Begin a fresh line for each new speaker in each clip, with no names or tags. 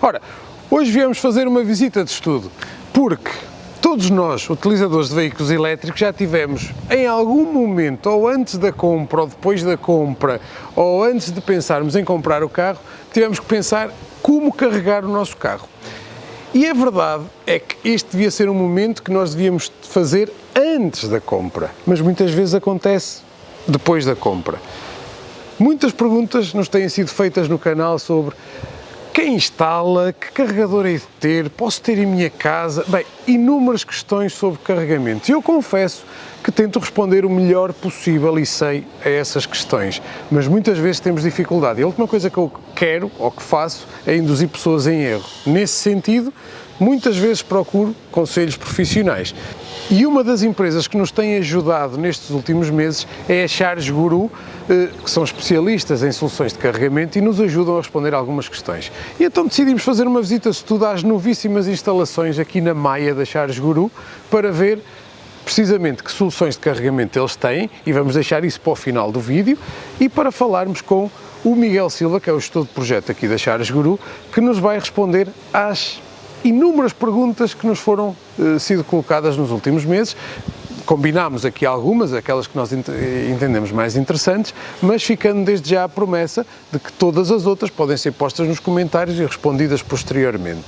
Ora, hoje viemos fazer uma visita de estudo, porque todos nós, utilizadores de veículos elétricos, já tivemos em algum momento, ou antes da compra, ou depois da compra, ou antes de pensarmos em comprar o carro, tivemos que pensar como carregar o nosso carro. E a verdade é que este devia ser um momento que nós devíamos fazer antes da compra, mas muitas vezes acontece depois da compra. Muitas perguntas nos têm sido feitas no canal sobre quem instala, que carregador hei de ter, posso ter em minha casa, bem, inúmeras questões sobre carregamento. Eu confesso que tento responder o melhor possível e sei a essas questões, mas muitas vezes temos dificuldade. E a última coisa que eu quero ou que faço é induzir pessoas em erro. Nesse sentido, muitas vezes procuro conselhos profissionais. E uma das empresas que nos tem ajudado nestes últimos meses é a Charge Guru, que são especialistas em soluções de carregamento e nos ajudam a responder algumas questões. E então decidimos fazer uma visita de estudo às novíssimas instalações aqui na Maia da Charge Guru para ver precisamente que soluções de carregamento eles têm, e vamos deixar isso para o final do vídeo, e para falarmos com o Miguel Silva, que é o gestor de projeto aqui da Charge Guru, que nos vai responder às inúmeras perguntas que nos foram sido colocadas nos últimos meses. Combinámos aqui algumas, aquelas que nós entendemos mais interessantes, mas ficando desde já a promessa de que todas as outras podem ser postas nos comentários e respondidas posteriormente.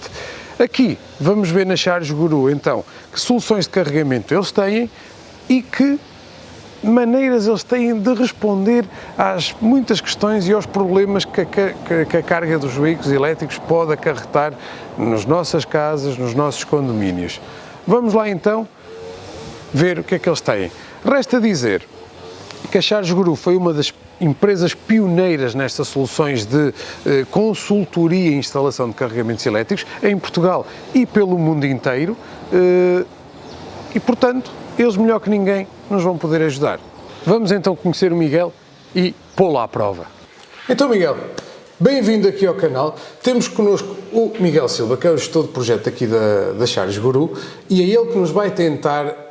Aqui vamos ver na Charge Guru, então, que soluções de carregamento eles têm e que maneiras eles têm de responder às muitas questões e aos problemas que a carga dos veículos elétricos pode acarretar nas nossas casas, nos nossos condomínios. Vamos lá então ver o que é que eles têm. Resta dizer que a Charge Guru foi uma das empresas pioneiras nestas soluções de consultoria e instalação de carregamentos elétricos em Portugal e pelo mundo inteiro e, portanto, eles melhor que ninguém nos vão poder ajudar. Vamos então conhecer o Miguel e pô-lo à prova. Então, Miguel, bem-vindo aqui ao canal. Temos connosco o Miguel Silva, que é o gestor de projeto aqui da Charge Guru, e é ele que nos vai tentar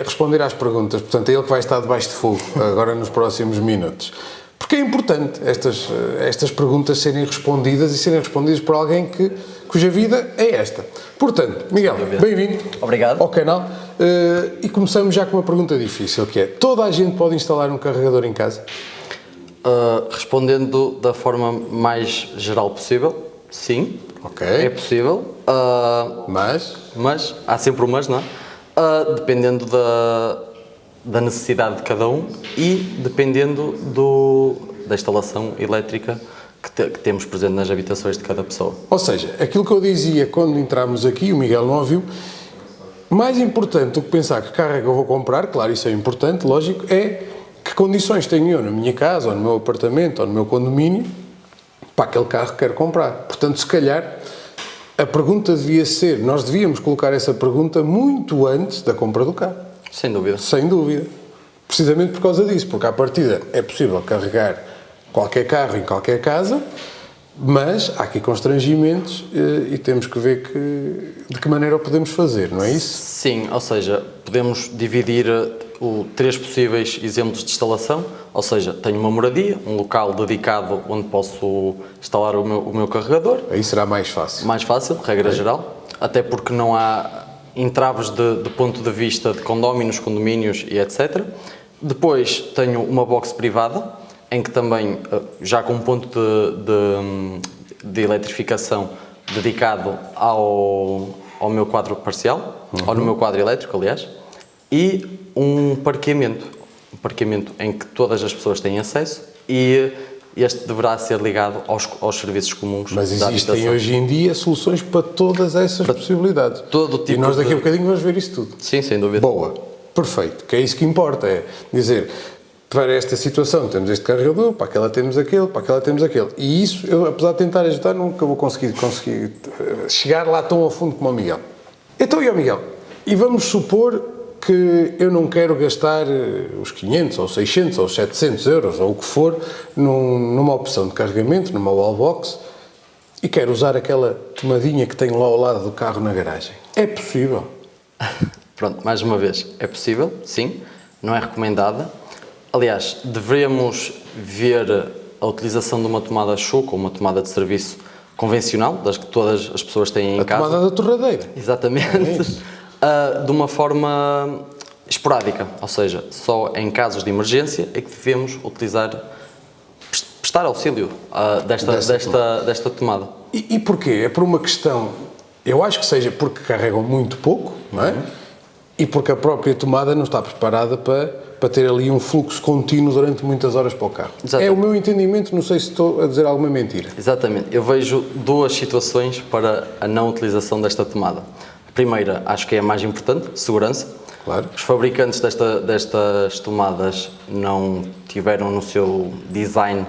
responder às perguntas. Portanto, é ele que vai estar debaixo de fogo agora nos próximos minutos. Porque é importante estas perguntas serem respondidas e serem respondidas por alguém cuja vida é esta. Portanto, Miguel, bem-vindo ao canal. E começamos já com uma pergunta difícil, que é: toda a gente pode instalar um carregador em casa?
Respondendo da forma mais geral possível, sim.
Ok.
É possível.
Mas
há sempre um mas, não é? Dependendo da necessidade de cada um e dependendo da instalação elétrica que temos presente nas habitações de cada pessoa.
Ou seja, aquilo que eu dizia quando entramos aqui, o Miguel não ouviu, mais importante do que pensar que carro é que eu vou comprar, claro, isso é importante, lógico, é que condições tenho eu na minha casa, ou no meu apartamento, ou no meu condomínio, para aquele carro que quero comprar. Portanto, se calhar, a pergunta devia ser, nós devíamos colocar essa pergunta muito antes da compra do carro.
Sem dúvida.
Sem dúvida. Precisamente por causa disso, porque à partida é possível carregar qualquer carro em qualquer casa, mas há aqui constrangimentos e temos que ver de que maneira o podemos fazer, não é isso?
Sim, ou seja, podemos dividir três possíveis exemplos de instalação, ou seja, tenho uma moradia, um local dedicado onde posso instalar o meu carregador.
Aí será mais fácil.
Mais fácil, regra geral, até porque não há entraves de ponto de vista de condóminos, condomínios e etc. Depois tenho uma box privada, em que também, já com um ponto de eletrificação dedicado ao meu quadro parcial, ou no meu quadro elétrico, aliás, e um parqueamento em que todas as pessoas têm acesso e este deverá ser ligado aos serviços comuns da habitação.
Mas existem hoje em dia soluções para todas essas possibilidades.
Todo tipo
e nós daqui a bocadinho vamos ver isso tudo.
Sim, sem dúvida.
Boa, perfeito, que é isso que importa, é dizer, para esta situação temos este carregador, para aquela temos aquele, para aquela temos aquele. E isso, eu, apesar de tentar ajudar, nunca vou conseguir chegar lá tão ao fundo como o Miguel. Então, e ao Miguel? E vamos supor que eu não quero gastar os 500 ou 600 ou 700 euros ou o que for numa opção de carregamento, numa wallbox, e quero usar aquela tomadinha que tenho lá ao lado do carro na garagem. É possível?
Pronto, mais uma vez, é possível, sim, não é recomendada. Aliás, deveríamos ver a utilização de uma tomada choco ou uma tomada de serviço convencional, das que todas as pessoas têm em
A
casa.
tomada da torradeira.
Exatamente. De uma forma esporádica, ou seja, só em casos de emergência é que devemos utilizar, prestar auxílio desta tomada.
E porquê? É por uma questão, eu acho que seja porque carregam muito pouco, não é? E porque a própria tomada não está preparada para ter ali um fluxo contínuo durante muitas horas para o carro.
Exatamente.
É o meu entendimento, não sei se estou a dizer alguma mentira.
Exatamente. Eu vejo duas situações para a não utilização desta tomada. A primeira, acho que é a mais importante, segurança.
Claro.
Os fabricantes destas tomadas não tiveram no seu design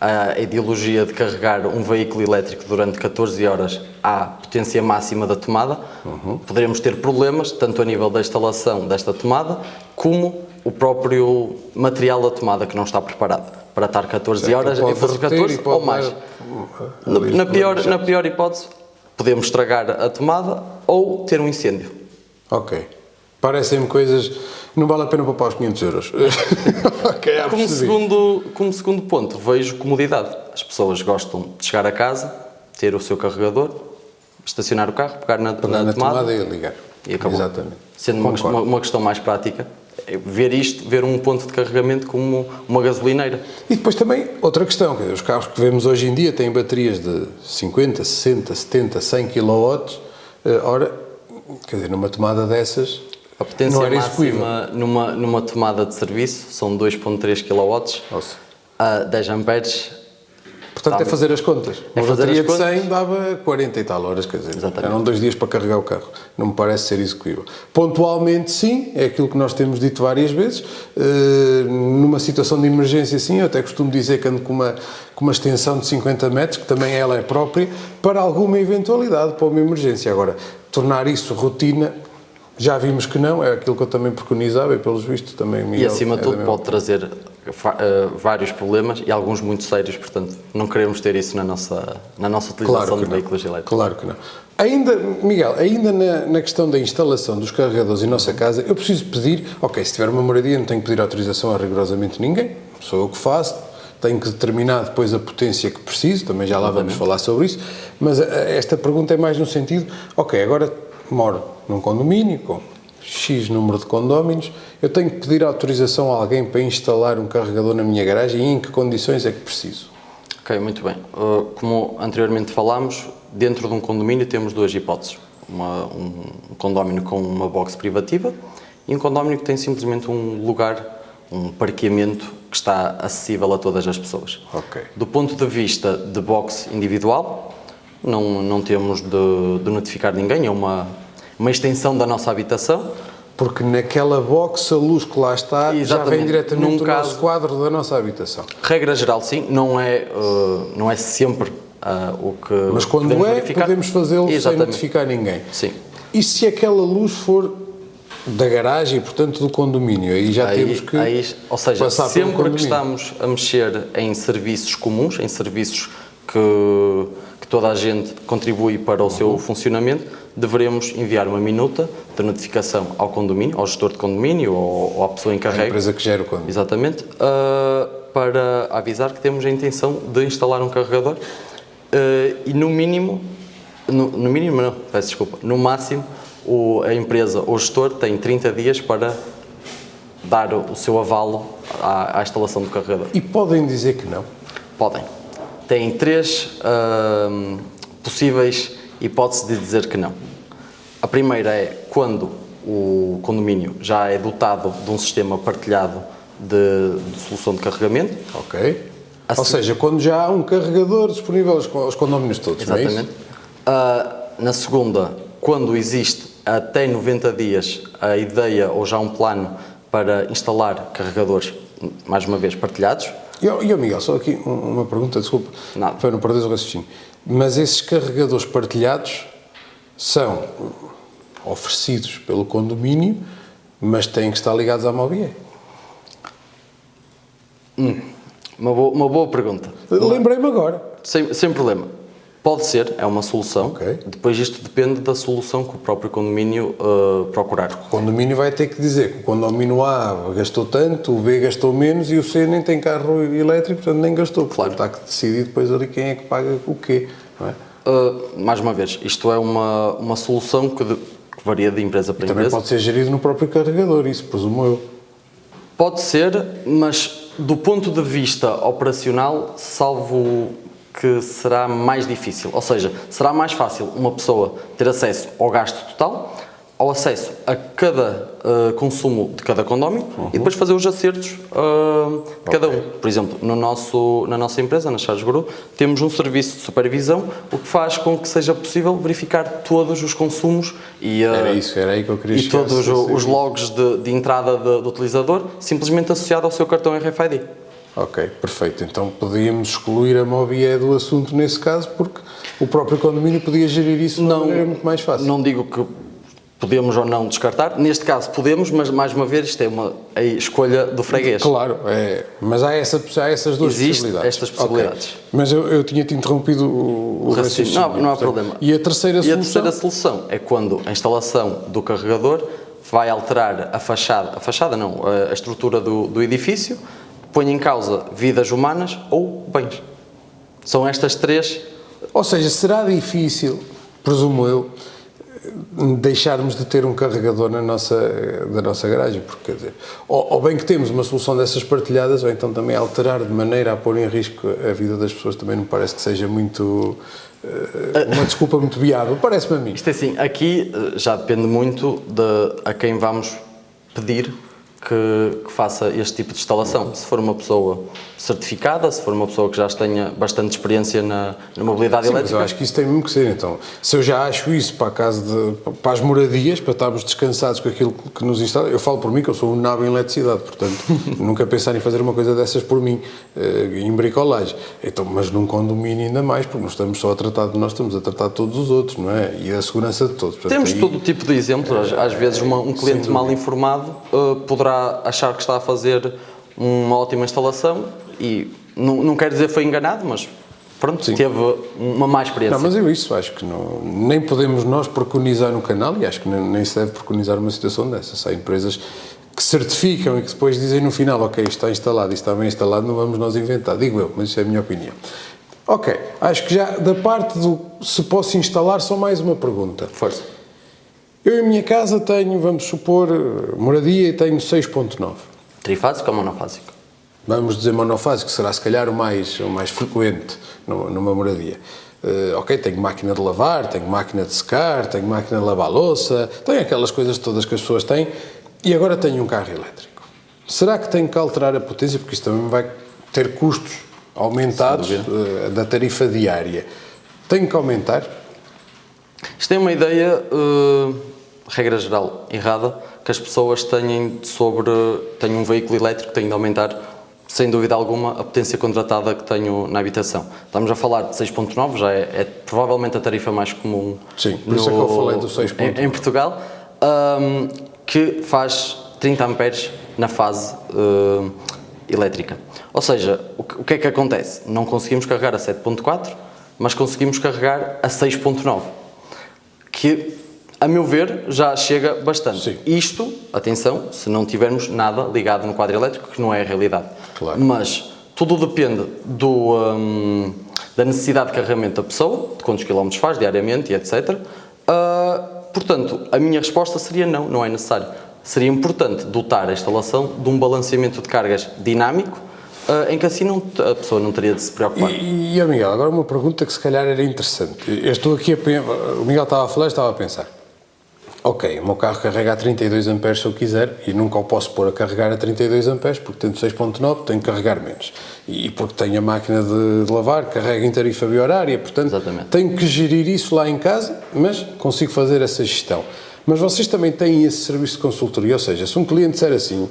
a ideologia de carregar um veículo elétrico durante 14 horas à potência máxima da tomada. Poderemos ter problemas, tanto a nível da instalação desta tomada, como o próprio material da tomada que não está preparado para estar 14 horas, em fazer 14 ou mais. Na pior hipótese, podemos estragar a tomada ou ter um incêndio.
Ok. Parecem-me coisas... Não vale a pena poupar os 500 euros. Ok,
como segundo ponto, vejo comodidade. As pessoas gostam de chegar a casa, ter o seu carregador, estacionar o carro, pegar na tomada
e ligar.
E acabou.
Exatamente.
Sendo uma questão mais prática, ver um ponto de carregamento como uma gasolineira.
E depois também, outra questão, quer dizer, os carros que vemos hoje em dia têm baterias de 50, 60, 70, 100 kW, ora, quer dizer, numa tomada dessas...
A potência máxima numa tomada de serviço são 2.3 kW, a 10 amperes.
Portanto, é fazer as contas. Uma bateria de 100 dava 40 e tal horas, quer dizer,
exatamente,
eram 2 dias para carregar o carro. Não me parece ser execuível. Pontualmente, sim, é aquilo que nós temos dito várias vezes. Numa situação de emergência, sim, eu até costumo dizer que ando com uma extensão de 50 metros, que também ela é própria, para alguma eventualidade, para uma emergência. Agora, tornar isso rotina... Já vimos que não, é aquilo que eu também preconizava e pelos vistos também... Miguel,
e acima de tudo pode trazer vários problemas e alguns muito sérios, portanto não queremos ter isso na nossa utilização de veículos elétricos.
Claro que não. Ainda, Miguel, na questão da instalação dos carregadores em nossa casa, eu preciso pedir, ok, se tiver uma moradia não tenho que pedir autorização a rigorosamente ninguém, sou eu que faço, tenho que determinar depois a potência que preciso, também já lá vamos falar sobre isso, mas esta pergunta é mais no sentido, ok, agora moro num condomínio com X número de condóminos, eu tenho que pedir autorização a alguém para instalar um carregador na minha garagem e em que condições é que preciso?
Ok, muito bem. Como anteriormente falámos, dentro de um condomínio temos duas hipóteses. Um condomínio com uma box privativa e um condomínio que tem simplesmente um lugar, um parqueamento que está acessível a todas as pessoas.
Okay.
Do ponto de vista de box individual, não temos de notificar ninguém, é uma extensão da nossa habitação.
Porque naquela box a luz que lá está já vem diretamente do nosso quadro da nossa habitação.
Regra geral, sim, não é sempre o que...
Mas quando podemos fazê-lo sem notificar ninguém.
Sim.
E se aquela luz for da garagem, portanto do condomínio, aí já temos que
ou seja,
passar
sempre que estamos a mexer em serviços comuns, em serviços que toda a gente contribui para o seu funcionamento, deveremos enviar uma minuta de notificação ao condomínio, ao gestor de condomínio ou à pessoa encarregue.
A empresa que gera o condomínio.
Exatamente, para avisar que temos a intenção de instalar um carregador e no máximo a empresa ou o gestor tem 30 dias para dar o seu avalo à instalação do carregador.
E podem dizer que não?
Podem. Têm 3 possíveis hipóteses de dizer que não. A primeira é quando o condomínio já é dotado de um sistema partilhado de solução de carregamento.
Ok. Ou seja, quando já há um carregador disponível aos condomínios todos.
Exatamente.
Não é isso?
Na segunda, quando existe até 90 dias a ideia ou já um plano para instalar carregadores, mais uma vez, partilhados.
E Miguel, só aqui uma pergunta, desculpa,
Nada.
para não perder o raciocínio. Mas esses carregadores partilhados são oferecidos pelo condomínio, mas têm que estar ligados à Mobié?
Uma boa pergunta.
Lembrei-me agora.
Sem problema. Pode ser, é uma solução.
Okay.
Depois isto depende da solução que o próprio condomínio procurar.
O condomínio vai ter que dizer que o condomínio A gastou tanto, o B gastou menos e o C nem tem carro elétrico, portanto nem gastou.
Claro.
Portanto, há que decidir depois ali quem é que paga o quê, não é?
Mais uma vez, isto é uma solução que varia de empresa para
Também
empresa.
pode ser gerido no próprio carregador, isso presumo eu.
Pode ser, mas do ponto de vista operacional, salvo que será mais difícil. Ou seja, será mais fácil uma pessoa ter acesso ao gasto total, ao acesso a cada consumo de cada condomínio e depois fazer os acertos de cada um. Por exemplo, na nossa empresa, na Charles Guru, temos um serviço de supervisão, o que faz com que seja possível verificar todos os consumos e,
Era aí que eu queria
e
chegar.
todos os logs de entrada do utilizador, simplesmente associado ao seu cartão RFID.
Ok, perfeito. Então podíamos excluir a Mobie do assunto nesse caso, porque o próprio condomínio podia gerir isso de uma maneira muito mais fácil.
Não digo que podemos ou não descartar, neste caso podemos, mas mais uma vez isto é a escolha do freguês.
Claro, mas há essas duas possibilidades.
Estas possibilidades.
Okay. Mas eu tinha-te interrompido o raciocínio.
Não há problema.
E a terceira
solução é quando a instalação do carregador vai alterar a estrutura do edifício, põe em causa vidas humanas ou bens. São estas três.
Ou seja, será difícil, presumo eu, deixarmos de ter um carregador da nossa garagem, porque quer dizer, ou bem que temos uma solução dessas partilhadas, ou então também alterar de maneira a pôr em risco a vida das pessoas, também não parece que seja muito uma desculpa muito viável, parece-me a mim.
Isto é assim, aqui já depende muito a quem vamos pedir que faça este tipo de instalação. Se for uma pessoa certificada, se for uma pessoa que já tenha bastante experiência na mobilidade elétrica.
Mas eu acho que isso tem mesmo que ser. Então, se eu já acho isso para as moradias, para estarmos descansados com aquilo que nos instala, eu falo por mim que eu sou um nabo em eletricidade, portanto, nunca pensar em fazer uma coisa dessas por mim, em bricolagem. Então, mas num condomínio ainda mais, porque não estamos só a tratar de nós, estamos a tratar de todos os outros, não é? E a segurança de todos. Portanto,
temos todo tipo de exemplos. Às vezes um cliente mal informado poderá achar que está a fazer uma ótima instalação e não quero dizer foi enganado, mas pronto, teve uma má experiência.
Não, mas eu acho que nem podemos nós preconizar no canal, e acho que nem se deve preconizar uma situação dessas. Há empresas que certificam e que depois dizem no final, ok, isto está instalado, isto está bem instalado, não vamos nós inventar. Digo eu, mas isso é a minha opinião. Ok, acho que já da parte do se posso instalar, só mais uma pergunta.
Força.
Eu em minha casa tenho, vamos supor, moradia e tenho 6.9.
Trifásico ou monofásico?
Vamos dizer monofásico, que será se calhar o mais frequente numa moradia. Ok, tenho máquina de lavar, tenho máquina de secar, tenho máquina de lavar louça, tenho aquelas coisas todas que as pessoas têm, e agora tenho um carro elétrico. Será que tenho que alterar a potência? Porque isto também vai ter custos aumentados da tarifa diária. Tenho que aumentar?
Isto é uma ideia, regra geral, errada, que as pessoas têm tenho um veículo elétrico, tenho de aumentar, sem dúvida alguma, a potência contratada que tenho na habitação. Estamos a falar de 6.9, já é provavelmente a tarifa mais comum.
Sim, por isso é que eu falei do 6.9.
Em Portugal, que faz 30 amperes na fase elétrica. Ou seja, o que é que acontece? Não conseguimos carregar a 7.4, mas conseguimos carregar a 6.9, que, a meu ver, já chega bastante.
Sim.
Isto, atenção, se não tivermos nada ligado no quadro elétrico, que não é a realidade.
Claro.
Mas tudo depende da necessidade de carregamento da pessoa, de quantos quilómetros faz diariamente e etc. Portanto, a minha resposta seria não é necessário. Seria importante dotar a instalação de um balanceamento de cargas dinâmico, em que assim a pessoa não teria de se preocupar.
E Miguel, agora uma pergunta que se calhar era interessante. Eu estou aqui o Miguel estava a falar, estava a pensar. Ok, o meu carro carrega a 32 amperes se eu quiser e nunca o posso pôr a carregar a 32 amperes porque tenho 6.9, tenho que carregar menos. E porque tenho a máquina de lavar, carrega em tarifa biorária, portanto
Exatamente.
Tenho que gerir isso lá em casa, mas consigo fazer essa gestão. Mas vocês também têm esse serviço de consultoria, ou seja, se um cliente disser assim,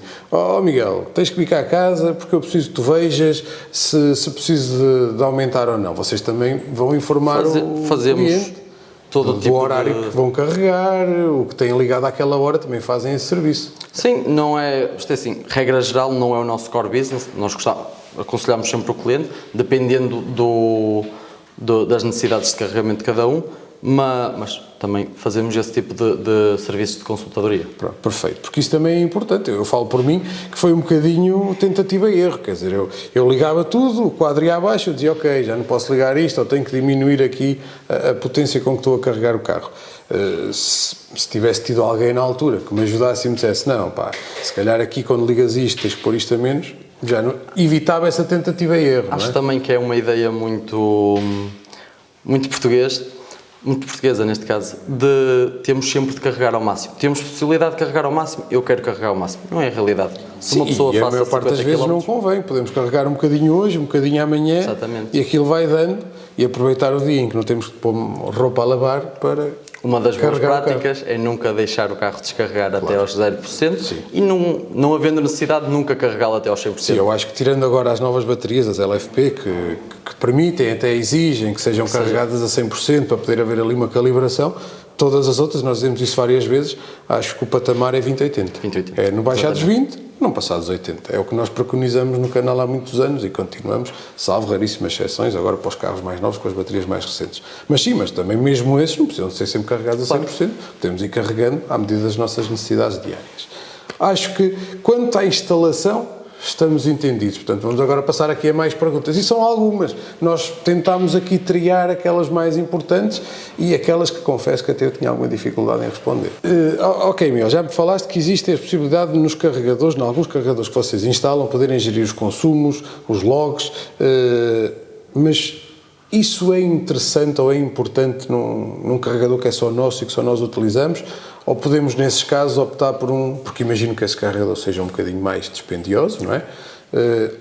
Miguel, tens que vir cá a casa porque eu preciso que tu vejas se preciso de aumentar ou não. Vocês também vão informar o cliente do horário que vão carregar, o que têm ligado àquela hora, também fazem esse serviço.
Sim, não é, isto é assim, regra geral não é o nosso core business, nós aconselhamos sempre o cliente, dependendo das necessidades de carregamento de cada um, mas também fazemos esse tipo de serviços de consultadoria.
Pronto, perfeito, porque isso também é importante. Eu falo por mim que foi um bocadinho tentativa e erro, quer dizer, eu ligava tudo, o quadro ia abaixo, eu dizia, ok, já não posso ligar isto, ou tenho que diminuir aqui a potência com que estou a carregar o carro. Se tivesse tido alguém na altura que me ajudasse e me dissesse, não, pá, se calhar aqui quando ligas isto tens que pôr isto a menos, já não, evitava essa tentativa e erro.
Acho
não é?
também que é uma ideia muito portuguesa neste caso, de temos sempre de carregar ao máximo. Temos possibilidade de carregar ao máximo, eu quero carregar ao máximo. Não é a realidade. Se uma pessoa
e a
faça
maior parte das
50
vezes não
km,
convém. Podemos carregar um bocadinho hoje, um bocadinho amanhã.
Exatamente.
E aquilo vai dando e aproveitar o dia em que não temos que pôr roupa a lavar para
uma das boas
carregar o
práticas é nunca deixar o carro descarregar até aos 0%.
Sim.
E não havendo necessidade, nunca carregá-lo até aos 100%.
Sim, eu acho que tirando agora as novas baterias, as LFP, que permitem, até exigem que sejam carregadas a 100% para poder haver ali uma calibração, todas as outras, nós dizemos isso várias vezes, acho que o patamar é 20-80.
20-80.
É no baixar dos 20, não passar dos 80. É o que nós preconizamos no canal há muitos anos e continuamos, salvo raríssimas exceções, agora para os carros mais novos com as baterias mais recentes. Mas sim, mas também mesmo esses não precisam ser sempre carregados a 100%, podemos ir carregando à medida das nossas necessidades diárias. Acho que quanto à instalação, estamos entendidos. Portanto, vamos agora passar aqui a mais perguntas. E são algumas. Nós tentámos aqui triar aquelas mais importantes e aquelas que confesso que até eu tinha alguma dificuldade em responder. Ok, Miguel, já me falaste que existe a possibilidade de nos carregadores, em alguns carregadores que vocês instalam, poderem gerir os consumos, os logs, mas isso é interessante ou é importante num carregador que é só nosso e que só nós utilizamos? Ou podemos, nesses casos, optar por porque imagino que esse carregador seja um bocadinho mais dispendioso, não é?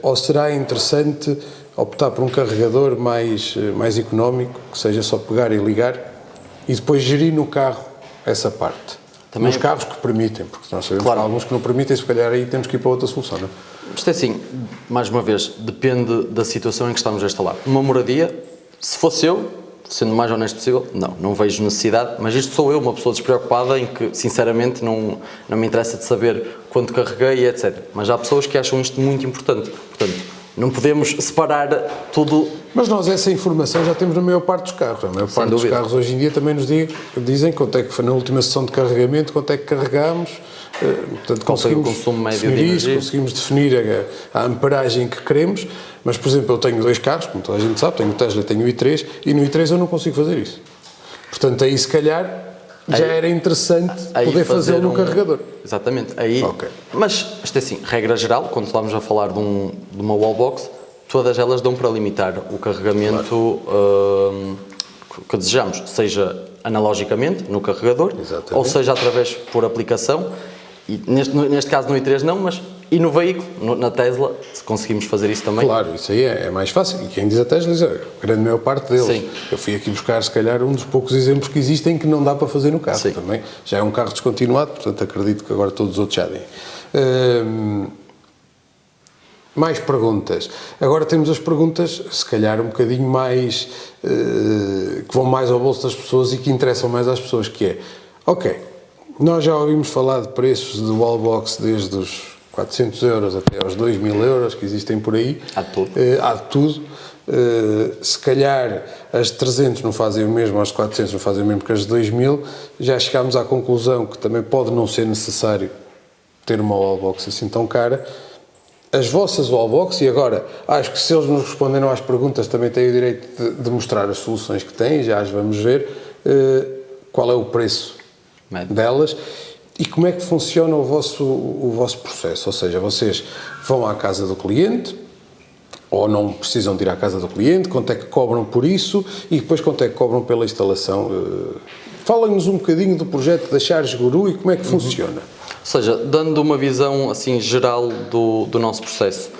Ou será interessante optar por um carregador mais económico, que seja só pegar e ligar, e depois gerir no carro essa parte? Também nos carros que permitem, porque nós sabemos que há alguns que não permitem, se calhar aí temos que ir para outra solução, não é?
Isto é assim, mais uma vez, depende da situação em que estamos a instalar. Uma moradia, se fosse eu, sendo o mais honesto possível, não vejo necessidade, mas isto sou eu, uma pessoa despreocupada em que, sinceramente, não me interessa de saber quanto carreguei, etc. Mas há pessoas que acham isto muito importante, portanto, não podemos separar tudo.
Mas nós essa informação já temos na maior parte dos carros. A maior parte dos carros hoje em dia também nos dizem quanto é que foi na última sessão de carregamento, quanto é que carregámos. Portanto, conseguimos definir isso, conseguimos definir a amperagem que queremos, mas, por exemplo, eu tenho dois carros, como toda a gente sabe, tenho o Tesla e tenho o i3, e no i3 eu não consigo fazer isso. Portanto, aí se calhar já era interessante poder fazê-lo num carregador.
Exatamente. Aí, okay. Mas, isto é assim, regra geral, quando estamos a falar de uma wallbox, todas elas dão para limitar o carregamento que desejamos, seja analogicamente no carregador, exatamente, ou seja através por aplicação. E neste caso no i3 não, mas e no veículo, na Tesla, se conseguimos fazer isso também.
Claro, isso aí é mais fácil. E quem diz a Tesla diz a grande maior parte deles. Sim. Eu fui aqui buscar, se calhar, um dos poucos exemplos que existem que não dá para fazer no carro. Sim. Também. Já é um carro descontinuado, portanto acredito que agora todos os outros já deem. Mais perguntas. Agora temos as perguntas, se calhar um bocadinho mais, que vão mais ao bolso das pessoas e que interessam mais às pessoas, que é, ok, nós já ouvimos falar de preços de wallbox desde os 400 euros até aos 2.000 euros que existem por aí.
Há de tudo.
Há de tudo. Se calhar as 300 não fazem o mesmo, as 400 não fazem o mesmo que as 2.000. Já chegámos à conclusão que também pode não ser necessário ter uma wallbox assim tão cara. As vossas wallbox, e agora acho que se eles nos responderam às perguntas também têm o direito de mostrar as soluções que têm, já as vamos ver, qual é o preço delas e como é que funciona o vosso processo, ou seja, vocês vão à casa do cliente ou não precisam de ir à casa do cliente, quanto é que cobram por isso e depois quanto é que cobram pela instalação. Falem-nos um bocadinho do projeto da Charge Guru e como é que funciona.
Ou seja, dando uma visão assim geral do nosso processo,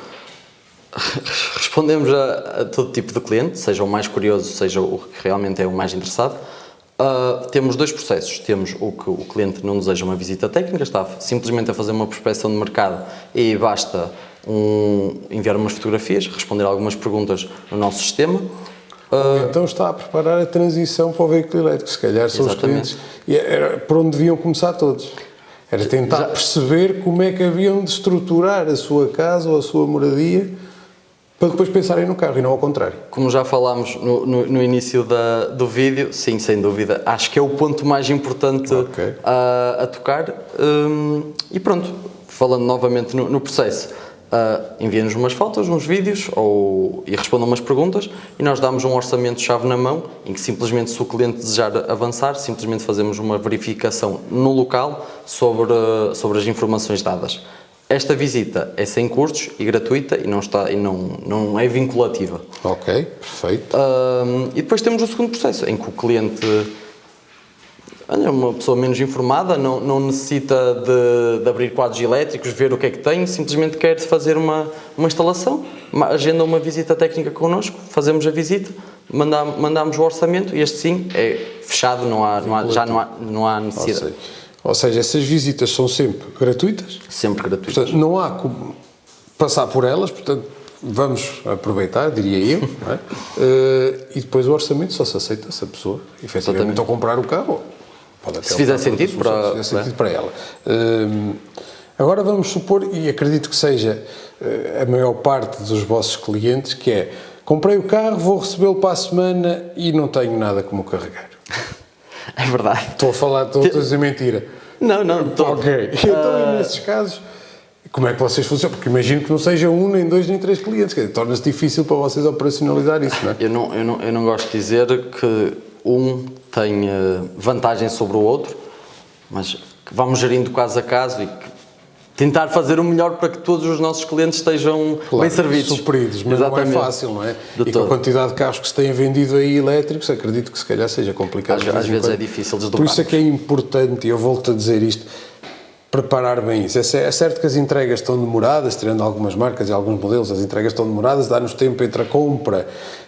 respondemos a todo tipo de cliente, seja o mais curioso, seja o que realmente é o mais interessado. Temos dois processos. Temos o que o cliente não deseja uma visita técnica, está simplesmente a fazer uma prospecção de mercado e basta enviar umas fotografias, responder algumas perguntas no nosso sistema.
Então está a preparar a transição para o veículo elétrico, se calhar são os clientes. E era por onde deviam começar todos. Era tentar perceber como é que haviam de estruturar a sua casa ou a sua moradia para depois pensarem no carro e não ao contrário.
Como já falámos no início do vídeo, sim, sem dúvida, acho que é o ponto mais importante a tocar. E pronto, falando novamente no processo, enviem-nos umas fotos, uns vídeos e respondam umas perguntas e nós damos um orçamento-chave na mão em que simplesmente, se o cliente desejar avançar, simplesmente fazemos uma verificação no local sobre as informações dadas. Esta visita é sem custos e gratuita e não é vinculativa.
Ok, perfeito.
E depois temos o segundo processo, em que o cliente é uma pessoa menos informada, não necessita de abrir quadros elétricos, ver o que é que tem, simplesmente quer fazer uma instalação, agenda uma visita técnica connosco, fazemos a visita, mandamos o orçamento e este sim é fechado, já não há necessidade.
Ou seja, essas visitas são sempre gratuitas?
Sempre gratuitas.
Portanto, não há como passar por elas, portanto, vamos aproveitar, diria eu, não é? E depois o orçamento só se aceita se a pessoa, efetivamente, ao comprar o carro, pode até
se fizer sentido
para ela. Agora vamos supor, e acredito que seja a maior parte dos vossos clientes, que é, comprei o carro, vou recebê-lo para a semana e não tenho nada como carregar.
É verdade.
Estou a dizer mentira.
Não.
Ok. Então, nesses casos, como é que vocês funcionam? Porque imagino que não seja um, nem dois, nem três clientes. Torna-se difícil para vocês operacionalizar isso, não é?
Eu não gosto de dizer que um tem vantagem sobre o outro, mas que vamos gerindo caso a caso e tentar fazer o melhor para que todos os nossos clientes estejam bem servidos.
Supridos, mas exatamente. Não é fácil, não é? E com a quantidade de carros que se têm vendido aí elétricos, acredito que se calhar seja complicado.
Às vezes é difícil desdobrar.
Por isso é que é importante, e eu volto a dizer isto, preparar bem isso. É certo que as entregas estão demoradas, tirando algumas marcas e alguns modelos, as entregas estão demoradas, dá-nos tempo entre a compra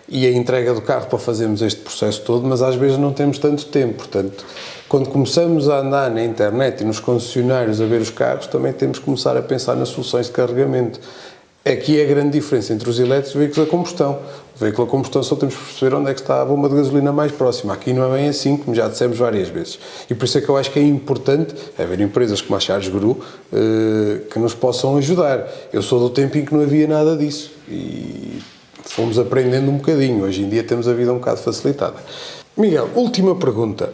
e a entrega do carro para fazermos este processo todo, mas às vezes não temos tanto tempo, portanto, quando começamos a andar na internet e nos concessionários a ver os carros, também temos que começar a pensar nas soluções de carregamento. Aqui é a grande diferença entre os elétricos e os veículos a combustão. O veículo a combustão só temos que perceber onde é que está a bomba de gasolina mais próxima. Aqui não é bem assim, como já dissemos várias vezes. E por isso é que eu acho que é importante haver empresas como a Charge Guru que nos possam ajudar. Eu sou do tempo em que não havia nada disso e fomos aprendendo um bocadinho. Hoje em dia temos a vida um bocado facilitada. Miguel, última pergunta,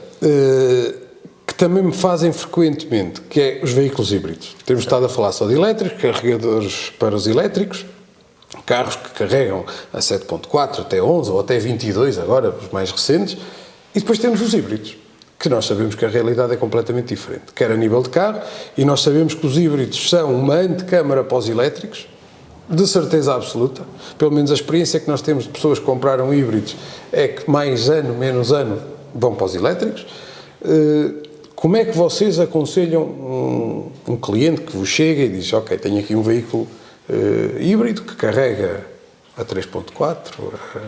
que também me fazem frequentemente, que é os veículos híbridos. Temos estado a falar só de elétricos, carregadores para os elétricos, carros que carregam a 7.4, até 11 ou até 22 agora, os mais recentes, e depois temos os híbridos, que nós sabemos que a realidade é completamente diferente, quer a nível de carro, e nós sabemos que os híbridos são uma antecâmara para os elétricos, de certeza absoluta, pelo menos a experiência que nós temos de pessoas que compraram híbridos é que mais ano, menos ano, vão para os elétricos. Como é que vocês aconselham um cliente que vos chega e diz, ok, tenho aqui um veículo híbrido que carrega a 3.4, a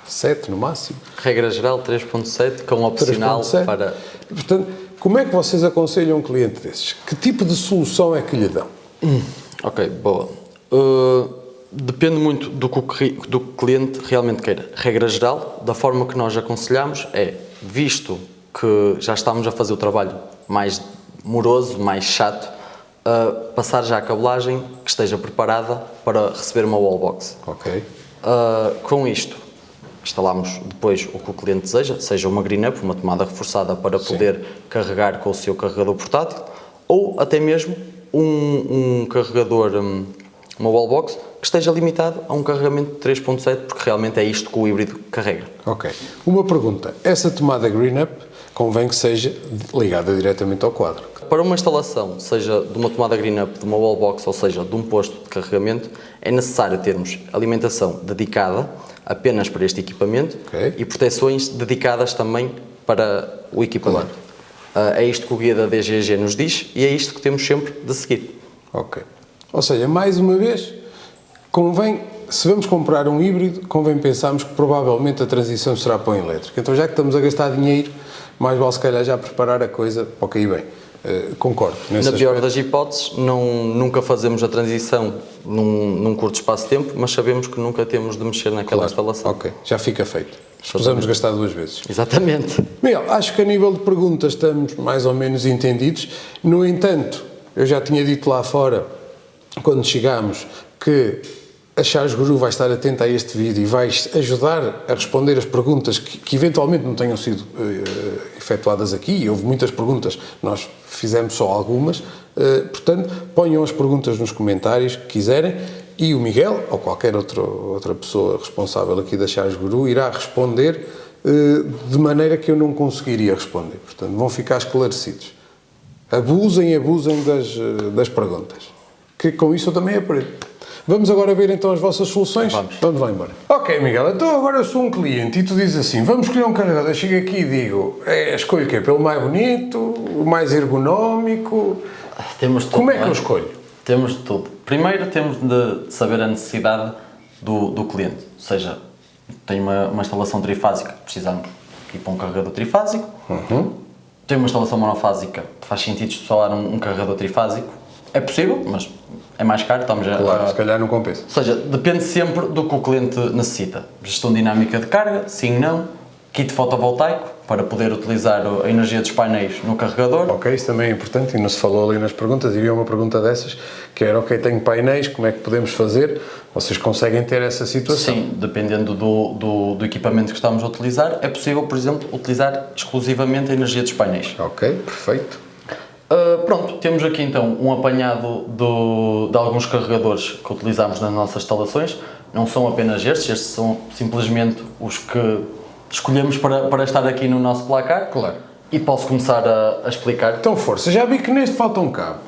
7 no máximo?
Regra geral 3.7 com opcional 3.7. Para...
Portanto, como é que vocês aconselham um cliente desses? Que tipo de solução é que lhe dão?
Ok, boa. Depende muito do que o cliente realmente queira. Regra geral, da forma que nós aconselhamos é, visto que já estamos a fazer o trabalho mais moroso, mais chato, passar já a cabelagem que esteja preparada para receber uma wallbox.
Ok.
Com isto, instalamos depois o que o cliente deseja, seja uma green-up, uma tomada reforçada para poder carregar com o seu carregador portátil, ou até mesmo um carregador, uma wallbox, que esteja limitado a um carregamento de 3.7, porque realmente é isto que o híbrido carrega. Ok.
Uma pergunta. Essa tomada green-up convém que seja ligada diretamente ao quadro?
Para uma instalação, seja de uma tomada green-up, de uma wallbox, ou seja, de um posto de carregamento, é necessário termos alimentação dedicada apenas para este equipamento e proteções dedicadas também para o equipamento. Claro. É isto que o guia da DGG nos diz e é isto que temos sempre de seguir.
Ok. Ou seja, mais uma vez, convém, se vamos comprar um híbrido, convém pensarmos que provavelmente a transição será para o elétrico. Então, já que estamos a gastar dinheiro, mais vale se calhar já preparar a coisa para o cair bem. Concordo.
Na pior das hipóteses, nunca fazemos a transição num curto espaço de tempo, mas sabemos que nunca temos de mexer naquela instalação.
Ok, já fica feito. Precisamos gastar duas vezes.
Exatamente.
Miguel, acho que a nível de perguntas estamos mais ou menos entendidos. No entanto, eu já tinha dito lá fora, quando chegámos, que a Charge Guru vai estar atenta a este vídeo e vai ajudar a responder as perguntas que eventualmente não tenham sido efetuadas aqui. Houve muitas perguntas, nós fizemos só algumas. Portanto, ponham as perguntas nos comentários que quiserem e o Miguel, ou qualquer outra pessoa responsável aqui da Charge Guru, irá responder de maneira que eu não conseguiria responder. Portanto, vão ficar esclarecidos. Abusem das perguntas. Que com isso eu também aprendo. Vamos agora ver então as vossas soluções? Vamos lá embora. Ok, Miguel, então agora eu sou um cliente e tu dizes assim, vamos escolher um carregador. Eu chego aqui e digo, escolho o quê? Pelo mais bonito, o mais ergonómico?
Temos tudo,
como é que eu escolho?
Temos de tudo. Primeiro temos de saber a necessidade do cliente. Ou seja, tem uma instalação trifásica, precisamos ir para um carregador trifásico. Tem uma instalação monofásica, faz sentido instalar um carregador trifásico. É possível, mas é mais caro,
Claro, se calhar não compensa.
Ou seja, depende sempre do que o cliente necessita. Gestão dinâmica de carga, sim, não. Kit fotovoltaico, para poder utilizar a energia dos painéis no carregador.
Ok, isso também é importante e não se falou ali nas perguntas. Havia uma pergunta dessas, que era, ok, tenho painéis, como é que podemos fazer? Vocês conseguem ter essa situação?
Sim, dependendo do equipamento que estamos a utilizar, é possível, por exemplo, utilizar exclusivamente a energia dos painéis.
Ok, perfeito.
Pronto, temos aqui então um apanhado de alguns carregadores que utilizamos nas nossas instalações. Não são apenas estes são simplesmente os que escolhemos para estar aqui no nosso placar.
Claro.
E posso começar a explicar.
Então força, já vi que neste falta um cabo.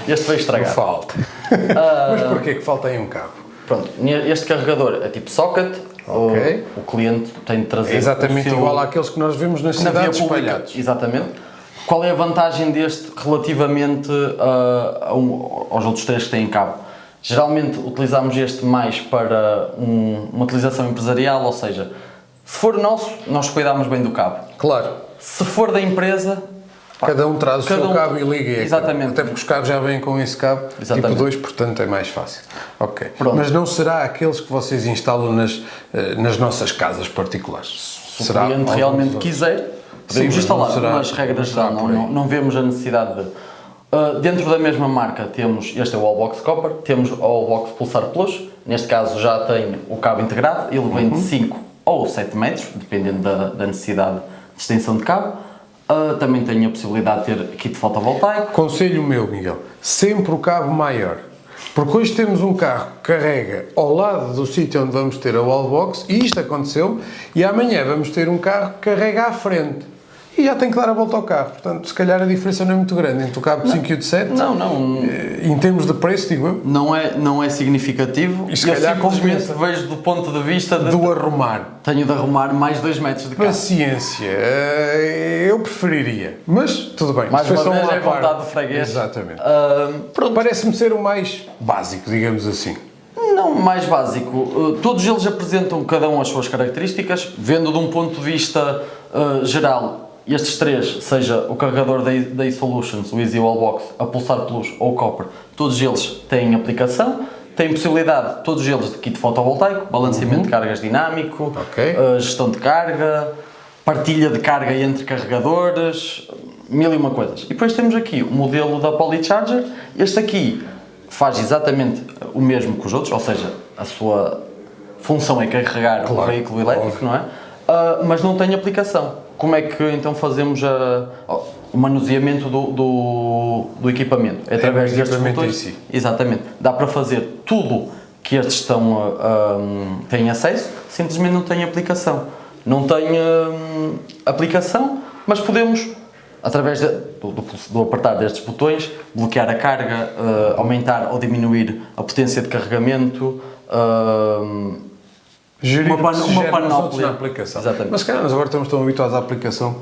Este foi estragado.
Não falta. Mas porquê que falta aí um cabo?
Pronto, este carregador é tipo socket.
Ok.
O cliente tem de trazer
exatamente igual àqueles que nós vemos nas cidades espalhados.
Exatamente. Qual é a vantagem deste relativamente aos outros três que têm cabo? Geralmente utilizamos este mais para uma utilização empresarial, ou seja, se for nosso, nós cuidamos bem do cabo.
Claro.
Se for da empresa,
cada um traz o seu cabo e liga.
Exatamente.
Até porque os cabos já vêm com esse cabo,
exatamente.
tipo 2, portanto é mais fácil. Ok.
Pronto.
Mas não será aqueles que vocês instalam nas nossas casas particulares?
Se o cliente realmente quiser, podemos instalar, mas regras geral não vemos a necessidade de. Dentro da mesma marca temos, este é o Wallbox Copper, temos o Wallbox Pulsar Plus, neste caso já tem o cabo integrado, ele vem de 5 ou 7 metros, dependendo da necessidade de extensão de cabo. Também tem a possibilidade de ter kit fotovoltaico.
Conselho meu, Miguel, sempre o cabo maior. Porque hoje temos um carro que carrega ao lado do sítio onde vamos ter a wallbox, e isto aconteceu, e amanhã vamos ter um carro que carrega à frente. E já tem que dar a volta ao carro. Portanto, se calhar a diferença não é muito grande entre o cabo de 5 e o de 7.
Não.
Em termos de preço, digo eu.
Não é significativo.
E se calhar
simplesmente vejo do ponto de vista
do arrumar.
Tenho de arrumar mais 2 metros de cabo.
Paciência. Eu preferiria. Mas, tudo bem.
Mais uma vez é vontade do freguês.
Exatamente.
Pronto.
Parece-me ser o mais básico, digamos assim.
Não, mais básico. Todos eles apresentam cada um as suas características. Vendo de um ponto de vista geral, estes três, seja o carregador da eSolutions, o Easy Wallbox, a Pulsar Plus ou o Copper, todos eles têm aplicação, têm possibilidade, todos eles, de kit fotovoltaico, balanceamento de cargas dinâmico, gestão de carga, partilha de carga entre carregadores, 1001 coisas. E depois temos aqui o modelo da Polycharger. Este aqui faz exatamente o mesmo que os outros, ou seja, a sua função é carregar o veículo elétrico, não é? Mas não tem aplicação. Como é que então fazemos o manuseamento do equipamento? É através destes botões.
em si.
Exatamente. Dá para fazer tudo que estes têm acesso, simplesmente não tem aplicação. Não tem aplicação, mas podemos, através do apertar destes botões, bloquear a carga, aumentar ou diminuir a potência de carregamento,
gerir
uma panóplia
na aplicação.
Exatamente.
Mas se calhar nós agora estamos tão habituados à aplicação,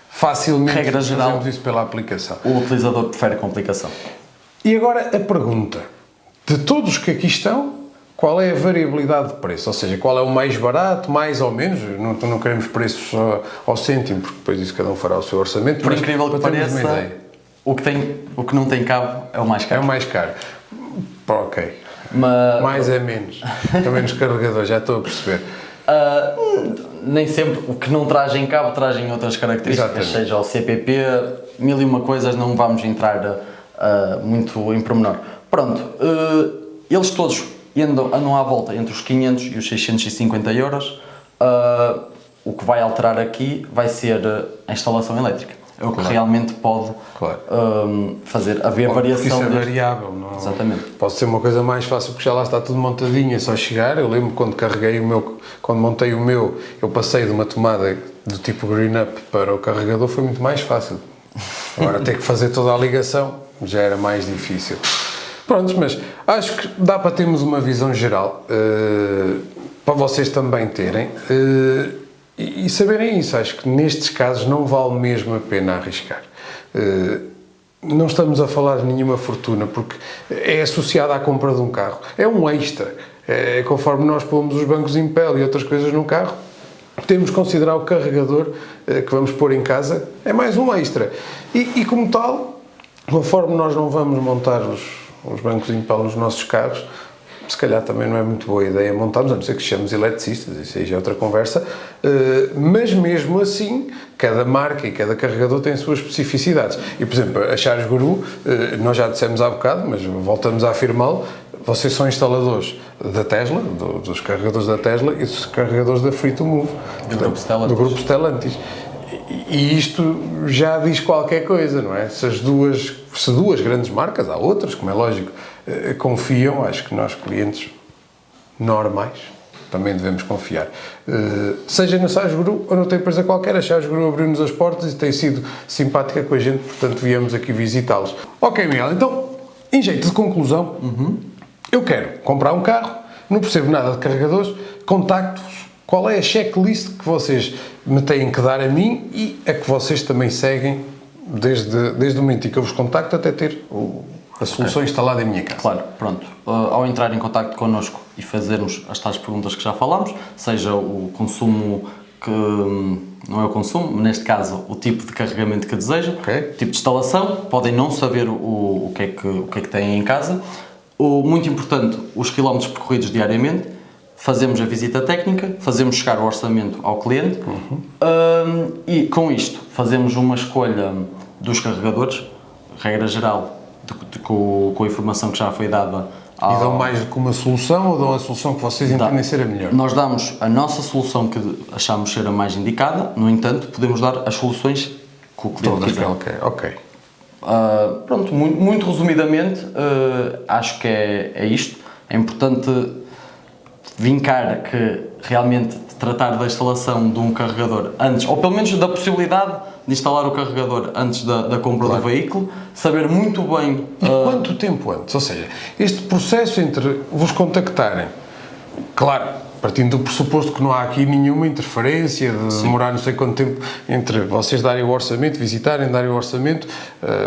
facilmente
regra geral,
fazemos isso pela aplicação.
O utilizador prefere complicação.
E agora a pergunta, de todos os que aqui estão, qual é a variabilidade de preço? Ou seja, qual é o mais barato, mais ou menos? Não queremos preços ao cêntimo, porque depois isso cada um fará o seu orçamento.
Por incrível que pareça, o que não tem cabo é o mais caro.
É o mais caro. Ok.
Mas
mais é menos. Também nos carregadores, já estou a perceber.
Nem sempre o que não trazem cabo trazem outras características,
exatamente.
Seja o CPP, 1001 coisas, não vamos entrar muito em pormenor. Pronto, eles todos e andam à volta entre os 500 e os 650 euros. O que vai alterar aqui vai ser a instalação elétrica. É o que realmente pode haver variação.
Isso é variável, não?
Exatamente.
Pode ser uma coisa mais fácil porque já lá está tudo montadinho, é só chegar. Eu lembro quando quando montei o meu, eu passei de uma tomada do tipo Green Up para o carregador, foi muito mais fácil. Agora ter que fazer toda a ligação já era mais difícil. Prontos, mas acho que dá para termos uma visão geral, para vocês também terem. E saberem isso, acho que nestes casos não vale mesmo a pena arriscar. Não estamos a falar de nenhuma fortuna, porque é associada à compra de um carro. É um extra. Conforme nós pomos os bancos Impel e outras coisas no carro, temos que considerar o carregador que vamos pôr em casa, é mais um extra. E como tal, conforme nós não vamos montar os bancos Impel nos nossos carros, se calhar também não é muito boa ideia montarmos, a não ser que sejamos eletricistas, isso aí já é outra conversa, mas mesmo assim, cada marca e cada carregador tem as suas especificidades. E, por exemplo, a Charge Guru, nós já dissemos há bocado, mas voltamos a afirmá-lo, vocês são instaladores da Tesla, dos carregadores da Tesla e dos carregadores da Free2Move, do grupo Stellantis. E isto já diz qualquer coisa, não é? Se duas grandes marcas, há outras, como é lógico, confiam, acho que nós, clientes normais, também devemos confiar. Seja na Charge Guru ou noutra empresa qualquer, a Charge Guru abriu-nos as portas e tem sido simpática com a gente, portanto viemos aqui visitá-los. Ok, Miguel, então, em jeito de conclusão, eu quero comprar um carro, não percebo nada de carregadores, contacto-vos. Qual é a checklist que vocês me têm que dar a mim e a que vocês também seguem desde o momento em que eu vos contacto até ter a solução instalada em minha casa?
Claro, pronto. Ao entrar em contacto connosco e fazermos as tais perguntas que já falámos, seja o consumo que não é o consumo, neste caso o tipo de carregamento que desejam, tipo de instalação, podem não saber o que é que têm em casa. Muito importante, os quilómetros percorridos diariamente. Fazemos a visita técnica, fazemos chegar o orçamento ao cliente e com isto fazemos uma escolha dos carregadores, regra geral, com a informação que já foi dada.
E dão mais do que uma solução ou dão a solução que vocês entendem ser a melhor?
Nós damos a nossa solução que achamos ser a mais indicada, no entanto, podemos dar as soluções que o cliente quiser.
Ok.
Pronto, muito resumidamente, acho que é isto. É importante vincar que realmente tratar da instalação de um carregador antes, ou pelo menos da possibilidade de instalar o carregador antes da compra do veículo, saber muito bem...
E quanto tempo antes? Ou seja, este processo entre vos contactarem, claro, partindo do pressuposto que não há aqui nenhuma interferência de demorar não sei quanto tempo entre vocês darem o orçamento, visitarem, darem o orçamento,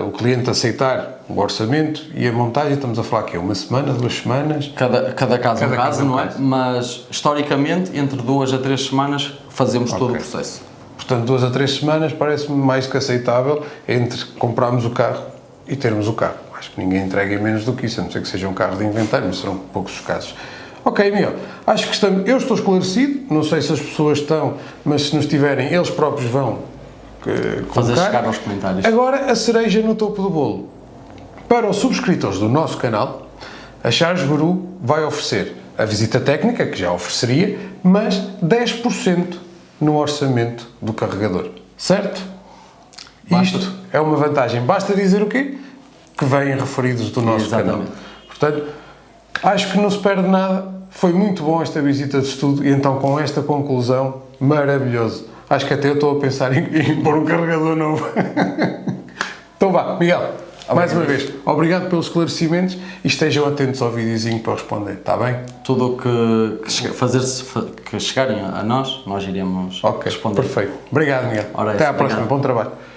o cliente aceitar o orçamento e a montagem, estamos a falar que é uma semana, 2 semanas?
Cada caso é um caso, não é? Mas, historicamente, entre 2 a 3 semanas fazemos todo o processo.
Portanto, 2 a 3 semanas parece-me mais que aceitável entre comprarmos o carro e termos o carro. Acho que ninguém entrega em menos do que isso, a não ser que seja um carro de inventário, mas serão poucos os casos. Ok, Miguel, acho que eu estou esclarecido, não sei se as pessoas estão, mas se nos tiverem, eles próprios vão
fazer chegar aos comentários.
Agora, a cereja no topo do bolo. Para os subscritores do nosso canal, a Charge Guru vai oferecer a visita técnica, que já ofereceria, mas 10% no orçamento do carregador. Certo? Isto é uma vantagem. Basta dizer o quê? Que vêm referidos do nosso canal. Portanto, acho que não se perde nada. Foi muito bom esta visita de estudo e então com esta conclusão, maravilhoso. Acho que até eu estou a pensar em pôr um carregador novo. Então vá, Miguel, mais uma vez, obrigado pelos esclarecimentos e estejam atentos ao videozinho para responder, está bem?
Tudo o que chegarem a nós iremos responder.
Perfeito. Obrigado, Miguel. Até à próxima, bom trabalho.